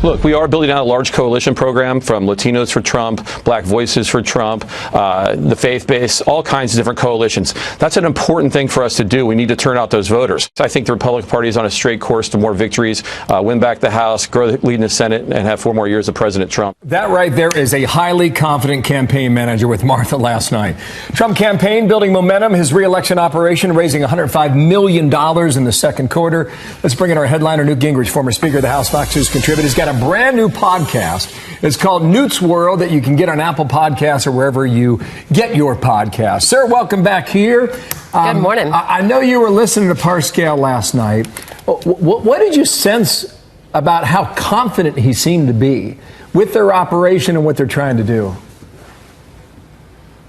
Look, we are building out a large coalition program from Latinos for Trump, Black Voices for Trump, the faith-based, all kinds of different coalitions. That's an important thing for us to do. We need to turn out those voters. I think the Republican Party is on a straight course to more victories, win back the House, grow the lead in the Senate, and have 4 more years of President Trump. That right there is a highly confident campaign manager with Martha last night. Trump campaign building momentum, his re-election operation raising $105 million in the second quarter. Let's bring in our headliner, Newt Gingrich, former Speaker of the House, Fox News contributor. He's got a brand new podcast. It's called Newt's World that you can get on Apple Podcasts or wherever you get your podcasts. Sir, welcome back here. Good morning. I know you were listening to Parscale last night. What did you sense about how confident he seemed to be with their operation and what they're trying to do?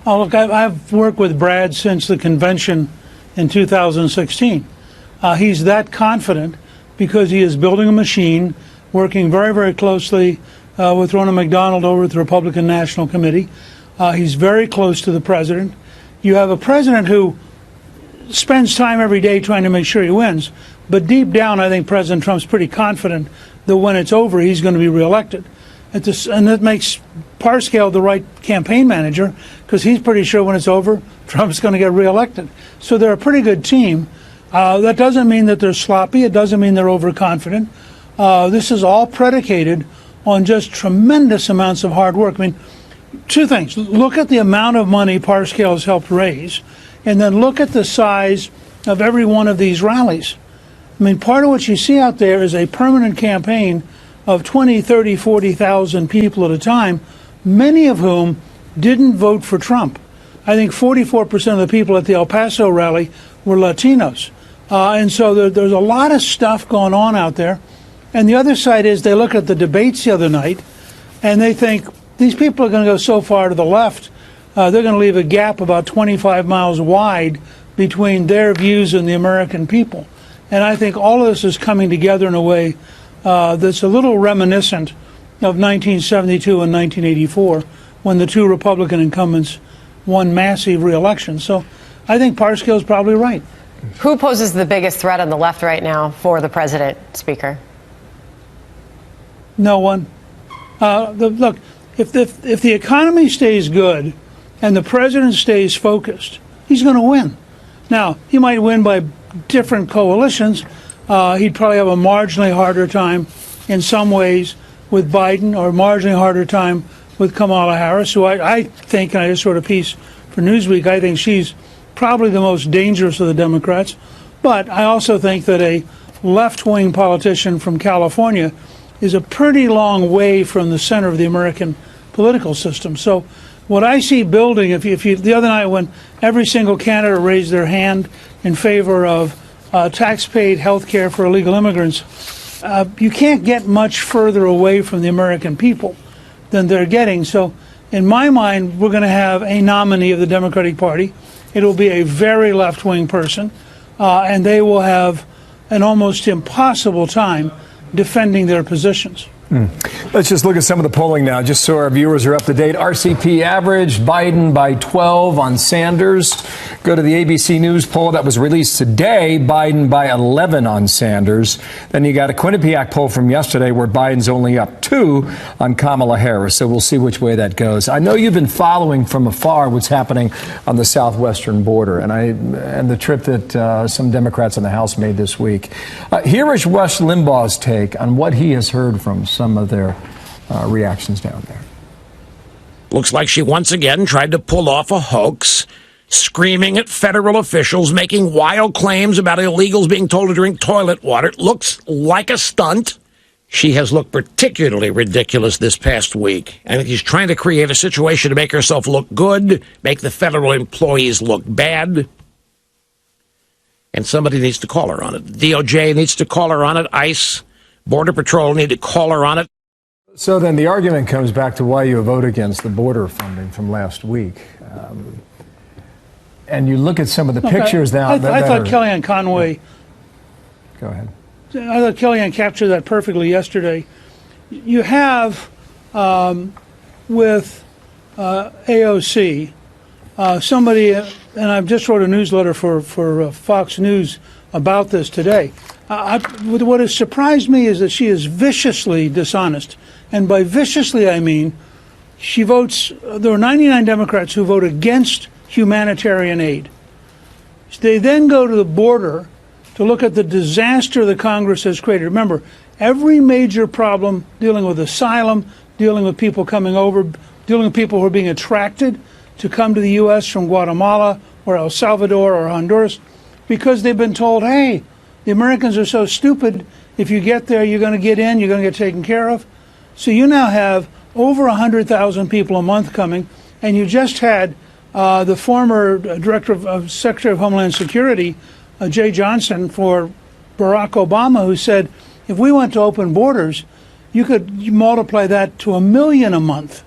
Oh, look, I've worked with Brad since the convention in 2016. He's that confident because he is building a machine, working very, very closely with Ronald McDonald over at the Republican National Committee. He's very close to the president. You have a president who spends time every day trying to make sure he wins, but deep down, I think President Trump's pretty confident that when it's over, he's going to be reelected. And that makes Parscale the right campaign manager because he's pretty sure when it's over, Trump's going to get reelected. So they're a pretty good team. That doesn't mean that they're sloppy. It doesn't mean they're overconfident. This is all predicated on just tremendous amounts of hard work. I mean, two things. Look at the amount of money Parscale has helped raise, and then look at the size of every one of these rallies. I mean, part of what you see out there is a permanent campaign of 20, 30, 40,000 people at a time, many of whom didn't vote for Trump. I think 44% of the people at the El Paso rally were Latinos. And so there's a lot of stuff going on out there. And the other side is they look at the debates the other night and they think these people are going to go so far to the left, they're going to leave a gap about 25 miles wide between their views and the American people. And I think all of this is coming together in a way that's a little reminiscent of 1972 and 1984 when the two Republican incumbents won massive re-elections. So I think Parscale's probably right. Who poses the biggest threat on the left right now for the president, Speaker? No one. Look, if the economy stays good and the president stays focused, he's going to win. Now, he might win by different coalitions. He'd probably have a marginally harder time in some ways with Biden or a marginally harder time with Kamala Harris, who I think, and I just wrote a piece for Newsweek, I think she's probably the most dangerous of the Democrats. But I also think that a left-wing politician from California is a pretty long way from the center of the American political system. So what I see building, if you the other night when every single candidate raised their hand in favor of tax-paid health care for illegal immigrants, you can't get much further away from the American people than they're getting. So in my mind, we're going to have a nominee of the Democratic Party. It'll be a very left-wing person, and they will have an almost impossible time defending their positions. Let's just look at some of the polling now, just so our viewers are up to date. RCP average, Biden by 12 on Sanders. Go to the ABC News poll that was released today, Biden by 11 on Sanders. Then you got a Quinnipiac poll from yesterday where Biden's only up 2 on Kamala Harris. So we'll see which way that goes. I know you've been following from afar what's happening on the southwestern border and the trip that some Democrats in the House made this week. Here is Rush Limbaugh's take on what he has heard from some of their reactions down there. Looks like she once again tried to pull off a hoax, screaming at federal officials, making wild claims about illegals being told to drink toilet water. It looks like a stunt. She has looked particularly ridiculous this past week. And she's trying to create a situation to make herself look good, make the federal employees look bad. And somebody needs to call her on it. DOJ needs to call her on it. ICE, Border Patrol need to call her on it. So then the argument comes back to why you vote against the border funding from last week. And you look at some of the pictures now. I thought Kellyanne Conway. Go ahead. I thought Kellyanne captured that perfectly yesterday. You have with AOC somebody, and I just wrote a newsletter for Fox News about this today. What has surprised me is that she is viciously dishonest. And by viciously, I mean she votes, there are 99 Democrats who vote against humanitarian aid. They then go to the border to look at the disaster the Congress has created. Remember, every major problem dealing with asylum, dealing with people coming over, dealing with people who are being attracted to come to the U.S. from Guatemala or El Salvador or Honduras, because they've been told, hey, the Americans are so stupid, if you get there, you're going to get in, you're going to get taken care of. So you now have over 100,000 people a month coming, and you just had the former Secretary of Homeland Security, Jay Johnson, for Barack Obama, who said, if we went to open borders, you could multiply that to 1 million a month.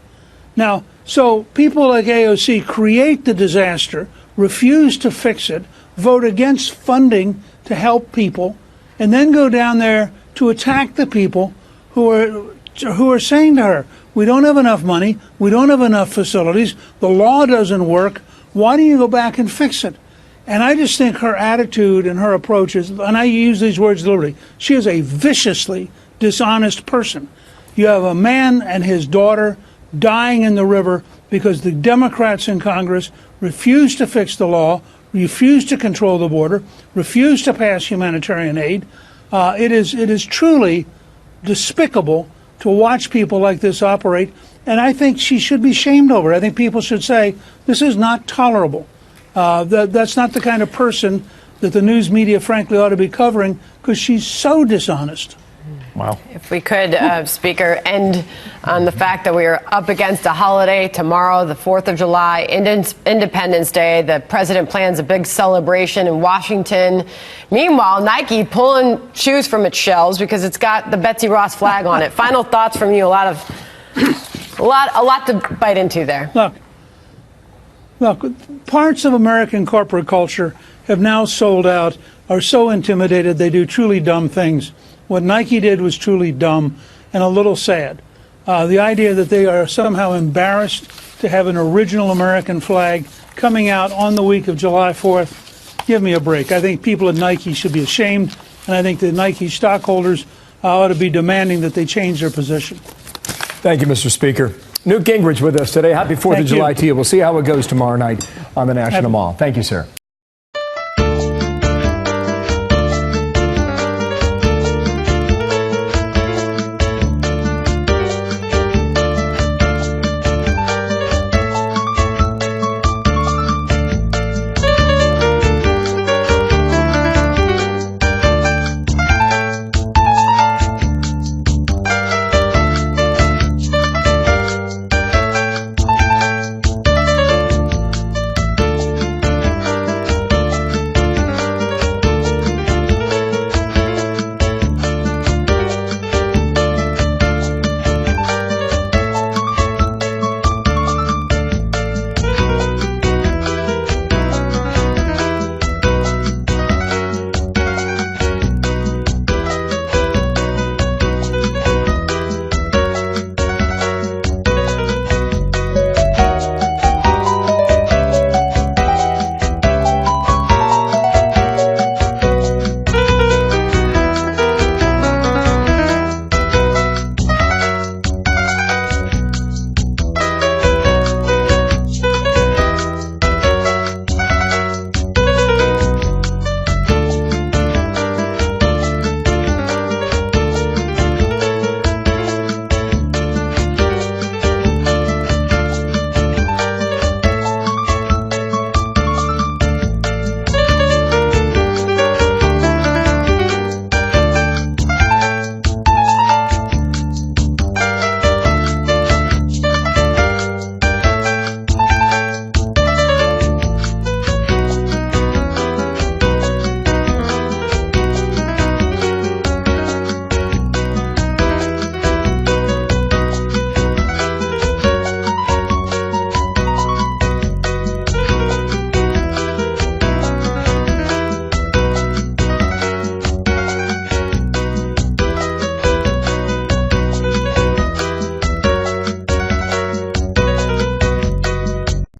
Now, so people like AOC create the disaster, refuse to fix it, vote against funding to help people, and then go down there to attack the people who are saying to her, we don't have enough money, we don't have enough facilities, the law doesn't work, why don't you go back and fix it? And I just think her attitude and her approach is, and I use these words deliberately, she is a viciously dishonest person. You have a man and his daughter dying in the river because the Democrats in Congress refuse to fix the law, refuse to control the border, refuse to pass humanitarian aid. It is truly despicable to watch people like this operate, and I think she should be shamed over it. I think people should say, this is not tolerable. That's not the kind of person that the news media, frankly, ought to be covering, because she's so dishonest. Wow. If we could, Speaker, end on the fact that we are up against a holiday tomorrow, the 4th of July, Independence Day. The president plans a big celebration in Washington. Meanwhile, Nike pulling shoes from its shelves because it's got the Betsy Ross flag on it. Final thoughts from you. A lot to bite into there. Look, parts of American corporate culture have now sold out, are so intimidated they do truly dumb things. What Nike did was truly dumb and a little sad. The idea that they are somehow embarrassed to have an original American flag coming out on the week of July 4th, give me a break. I think people at Nike should be ashamed, and I think the Nike stockholders ought to be demanding that they change their position. Thank you, Mr. Speaker. Newt Gingrich with us today. Happy 4th of July to you. We'll see how it goes tomorrow night on the National Mall. Thank you, sir.